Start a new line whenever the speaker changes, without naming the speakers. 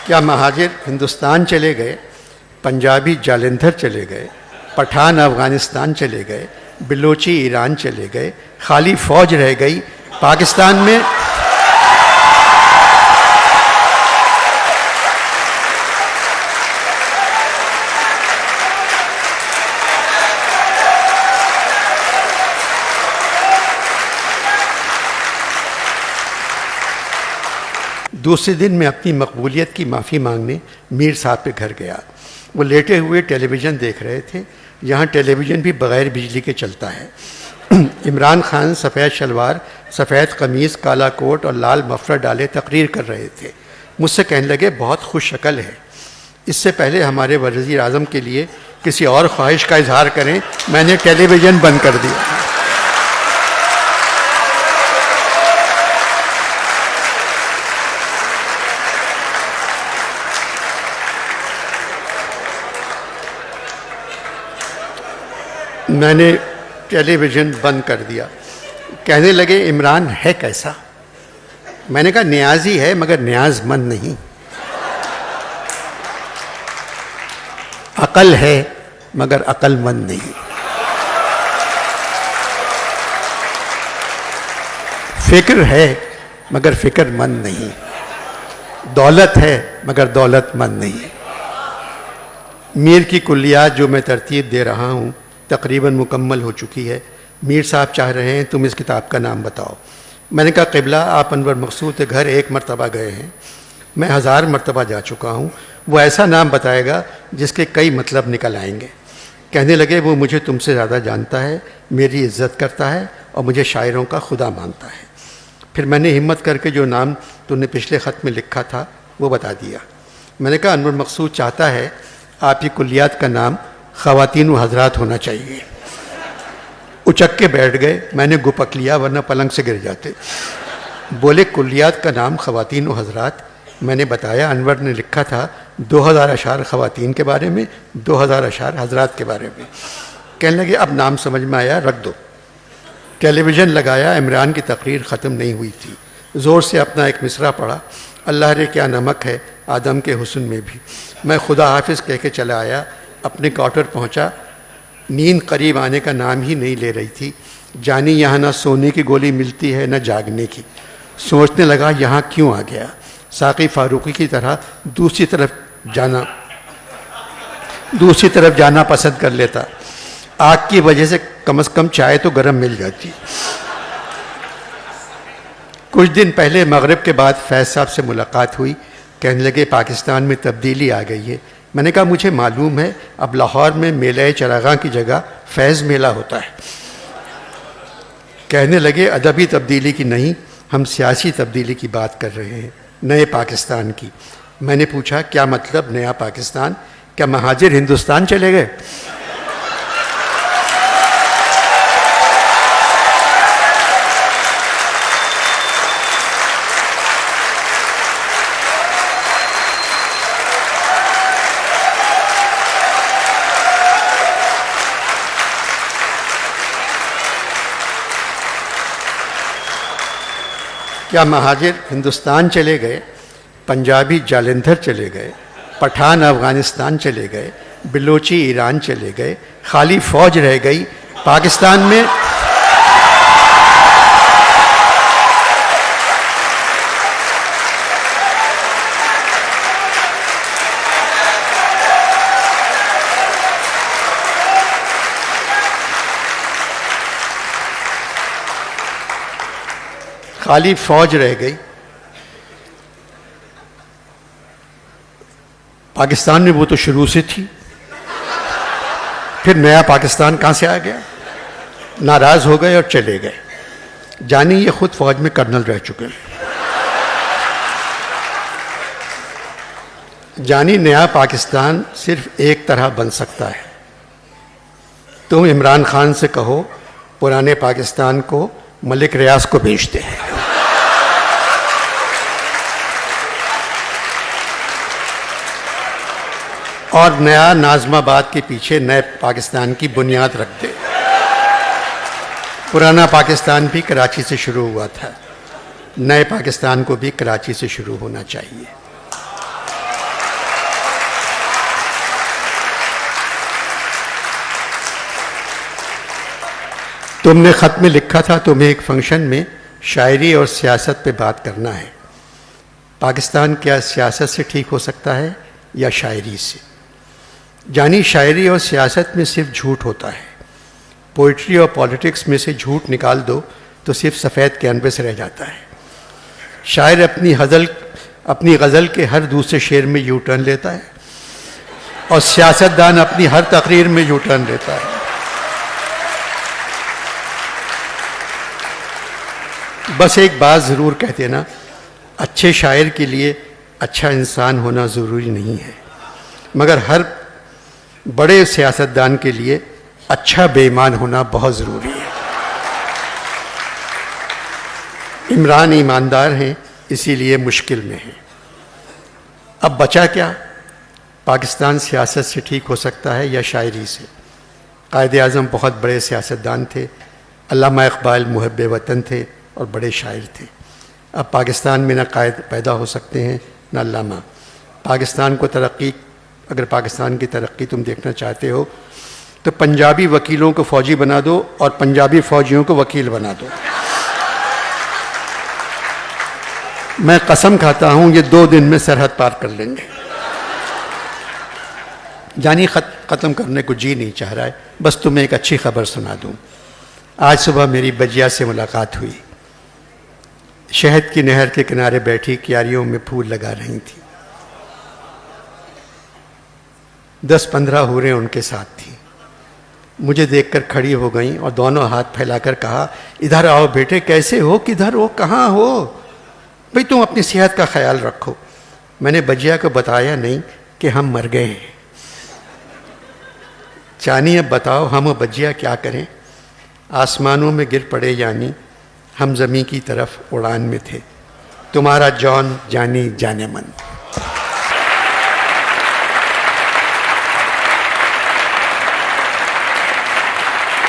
क्या महाजिर हिंदुस्तान चले गए, पंजाबी जालंधर चले गए, पठान अफ़गानिस्तान चले गए, बिलोची ईरान चले गए, खाली फ़ौज रह गई पाकिस्तान में। दूसरे दिन मैं अपनी मकबूलियत की माफ़ी मांगने मीर साहब के घर गया। वो लेटे हुए टेलीविज़न देख रहे थे। यहाँ टेलीविज़न भी बग़ैर बिजली के चलता है। इमरान खान सफ़ेद शलवार, सफ़ेद कमीज़, काला कोट और लाल मफलर डाले तकरीर कर रहे थे। मुझसे कहने लगे, बहुत खुश शक्ल है। इससे पहले हमारे वज़ीर आज़म के लिए किसी और ख्वाहिश का इजहार करें, मैंने टेलीविज़न बंद कर दिया। मैंने टेलीविज़न बंद कर दिया। कहने लगे, इमरान है कैसा? मैंने कहा, न्याज़ी है मगर न्याज़मंद नहीं। अकल है मगर अक्लमंद नहीं। फिक्र है मगर फिक्रमंद नहीं। दौलत है मगर दौलतमंद नहीं। मीर की कुल्लियात जो मैं तरतीब दे रहा हूँ तकरीबन मुकम्मल हो चुकी है। मीर साहब चाह रहे हैं तुम इस किताब का नाम बताओ। मैंने कहा, क़िबला आप अनवर मकसूद के घर एक मरतबा गए हैं, मैं 1000 मरतबा जा चुका हूँ। वो ऐसा नाम बताएगा जिसके कई मतलब निकल आएंगे। कहने लगे, वो मुझे तुमसे ज़्यादा जानता है, मेरी इज़्ज़त करता है और मुझे शायरों का खुदा मानता है। फिर मैंने हिम्मत करके जो नाम तुमने पिछले ख़त में लिखा था वो बता दिया। मैंने कहा, अनवर मकसूद चाहता है आपकी कुल्लियात का नाम ख़वातीन व हज़रात होना चाहिए। उचक के बैठ गए। मैंने गुपक लिया वरना पलंग से गिर जाते। बोले, कुल्लियात का नाम ख़वातीन व हज़रात? मैंने बताया, अनवर ने लिखा था 2000 अशार ख़वातीन के बारे में, 2000 अशार हज़रात के बारे में। कहने लगे, अब नाम समझ में आया, रख दो। टेलीविज़न लगाया। इमरान की तकरीर ख़त्म नहीं हुई थी। ज़ोर से अपना एक मिसरा पढ़ा, अल्लाह रे क्या नमक है आदम के हुस्न में भी। मैं खुदा हाफिज़ कह के चला आया। अपने क्वार्टर पहुंचा। नींद करीब आने का नाम ही नहीं ले रही थी। जानी यहाँ ना सोने की गोली मिलती है न जागने की। सोचने लगा, यहाँ क्यों आ गया? साक़ी फ़ारूक़ी की तरह दूसरी तरफ जाना पसंद कर लेता। आग की वजह से कम से कम चाय तो गर्म मिल जाती। कुछ दिन पहले मगरिब के बाद फैज़ साहब से मुलाकात हुई। कहने लगे, पाकिस्तान में तब्दीली आ गई है। मैंने कहा, मुझे मालूम है, अब लाहौर में मेला चरागां की जगह फैज़ मेला होता है। कहने लगे, अदबी तब्दीली की नहीं, हम सियासी तब्दीली की बात कर रहे हैं, नए पाकिस्तान की। मैंने पूछा, क्या मतलब नया पाकिस्तान? क्या महाजिर हिंदुस्तान चले गए? क्या महाजिर हिंदुस्तान चले गए, पंजाबी जालंधर चले गए, पठान अफ़गानिस्तान चले गए, बिलोची ईरान चले गए, खाली फ़ौज रह गई पाकिस्तान में? खाली फौज रह गई। पाकिस्तान में वो तो शुरू से थी, फिर नया पाकिस्तान कहाँ से आ गया? नाराज हो गए और चले गए। जानी ये खुद फौज में कर्नल रह चुके हैं। जानी नया पाकिस्तान सिर्फ एक तरह बन सकता है। तुम इमरान खान से कहो पुराने पाकिस्तान को मलिक रियाज को भेज दे। और नया नाज़माबाद के पीछे नए पाकिस्तान की बुनियाद रख दे। पुराना पाकिस्तान भी कराची से शुरू हुआ था, नए पाकिस्तान को भी कराची से शुरू होना चाहिए। तुमने ख़त में लिखा था तुम्हें एक फंक्शन में शायरी और सियासत पे बात करना है। पाकिस्तान क्या सियासत से ठीक हो सकता है या शायरी से? जानी, शायरी और सियासत में सिर्फ झूठ होता है। पोइट्री और पॉलिटिक्स में से झूठ निकाल दो तो सिर्फ सफ़ेद कैनवस रह जाता है। शायर अपनी गज़ल के हर दूसरे शेर में यू टर्न लेता है और सियासतदान अपनी हर तकरीर में यू टर्न लेता है। बस एक बात ज़रूर कह देना, अच्छे शायर के लिए अच्छा इंसान होना ज़रूरी नहीं है, मगर हर बड़े सियासतदान के लिए अच्छा बेईमान होना बहुत ज़रूरी है। इमरान ईमानदार हैं, इसीलिए मुश्किल में हैं। अब बचा क्या? पाकिस्तान सियासत से ठीक हो सकता है या शायरी से? कायदे आज़म बहुत बड़े सियासतदान थे, अल्लामा इक़बाल मुहब्बे वतन थे और बड़े शायर थे। अब पाकिस्तान में ना कायद पैदा हो सकते हैं ना अल्लामा। अगर पाकिस्तान की तरक्की तुम देखना चाहते हो तो पंजाबी वकीलों को फ़ौजी बना दो और पंजाबी फ़ौजियों को वकील बना दो। मैं कसम खाता हूँ ये 2 दिन में सरहद पार कर लेंगे। जानी, ख़त्म करने को जी नहीं चाह रहा है, बस तुम्हें एक अच्छी खबर सुना दूँ। आज सुबह मेरी बजिया से मुलाकात हुई। शहद की नहर के किनारे बैठी क्यारियों में फूल लगा रही थी। 10-15 हूरें उनके साथ थी। मुझे देखकर खड़ी हो गईं और दोनों हाथ फैलाकर कहा, इधर आओ बेटे, कैसे हो, किधर हो, कहाँ हो? भाई तुम अपनी सेहत का ख्याल रखो। मैंने बजिया को बताया नहीं कि हम मर गए हैं। जानी, अब बताओ हम बजिया क्या करें? आसमानों में गिर पड़े यानी हम ज़मीं की तरफ उड़ान में थे। तुम्हारा जॉन जानी जाने मन।